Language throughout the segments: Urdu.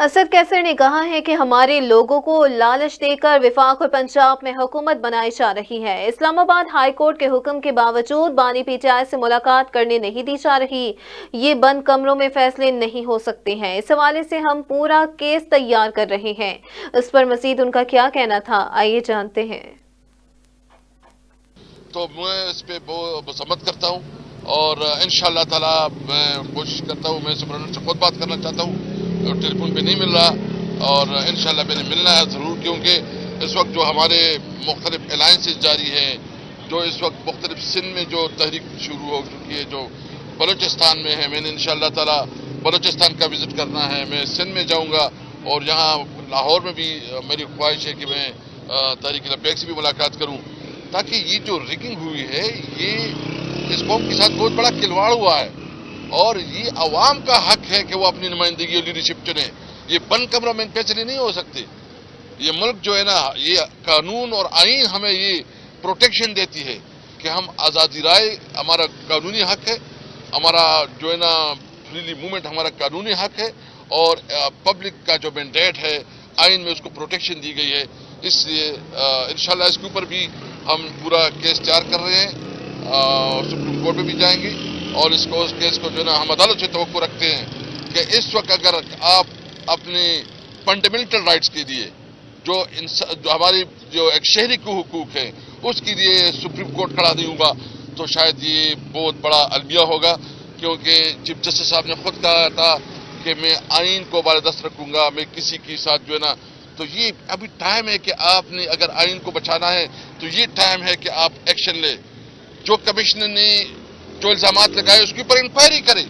اسد کیسر نے کہا ہے کہ ہمارے لوگوں کو لالچ دے کر وفاق اور پنجاب میں حکومت بنائی جا رہی ہے۔ اسلام آباد ہائی کورٹ کے حکم کے باوجود بانی پی ٹی آئی سے ملاقات کرنے نہیں دی جا رہی۔ یہ بند کمروں میں فیصلے نہیں ہو سکتے ہیں۔ اس حوالے سے ہم پورا کیس تیار کر رہے ہیں۔ اس پر مزید ان کا کیا کہنا تھا، آئیے جانتے ہیں۔ تو میں اس پہ مذمت کرتا ہوں اور انشاءاللہ تعالی میں کوشش کرتا ہوں، میں سپرنٹینڈنٹ سے خود بات کرنا چاہتا ہوں اور ٹیلی فون پہ نہیں مل رہا، اور انشاءاللہ میں نے ملنا ہے ضرور، کیونکہ اس وقت جو ہمارے مختلف الائنسز جاری ہیں، جو اس وقت مختلف سندھ میں جو تحریک شروع ہو چکی ہے، جو بلوچستان میں ہے، میں نے انشاءاللہ تعالی بلوچستان کا وزٹ کرنا ہے، میں سندھ میں جاؤں گا، اور یہاں لاہور میں بھی میری خواہش ہے کہ میں تحریک لبیک سے بھی ملاقات کروں، تاکہ یہ جو ریگنگ ہوئی ہے یہ اس قوم کے ساتھ بہت بڑا کھلواڑ ہوا ہے، اور یہ عوام کا حق ہے کہ وہ اپنی نمائندگی اور لیڈرشپ چنے۔ یہ بند کمرہ میں فیصلے نہیں ہو سکتے۔ یہ ملک جو ہے نا، یہ قانون اور آئین ہمیں یہ پروٹیکشن دیتی ہے کہ ہم آزادی رائے، ہمارا قانونی حق ہے، ہمارا جو ہے نا فریلی موومنٹ ہمارا قانونی حق ہے، اور پبلک کا جو مینڈیٹ ہے آئین میں اس کو پروٹیکشن دی گئی ہے۔ اس لیے انشاءاللہ اس کے اوپر بھی ہم پورا کیس تیار کر رہے ہیں، سپریم کورٹ میں بھی جائیں گے، اور اس کیس کو جو ہے نا ہم عدالت سے توقع رکھتے ہیں کہ اس وقت اگر آپ اپنے فنڈامنٹل رائٹس کے لیے جو ہماری جو ایک شہری کو حقوق ہے اس کے لیے سپریم کورٹ کھڑا نہیں ہوگا، تو شاید یہ بہت بڑا المیہ ہوگا، کیونکہ چیف جسٹس صاحب نے خود کہا تھا کہ میں آئین کو بالادست رکھوں گا، میں کسی کے ساتھ جو ہے نا، تو یہ ابھی ٹائم ہے کہ آپ نے اگر آئین کو بچانا ہے تو یہ ٹائم ہے کہ آپ ایکشن لیں۔ جو کمشنر نے جو الزامات لگائے اس کے اوپر انکوائری کرے۔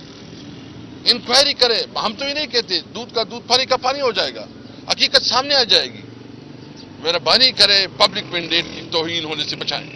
ہم تو یہ نہیں کہتے دودھ کا دودھ پانی کا پانی ہو جائے گا، حقیقت سامنے آ جائے گی۔ مہربانی کرے، پبلک مینڈیٹ کی توہین ہونے سے بچائیں۔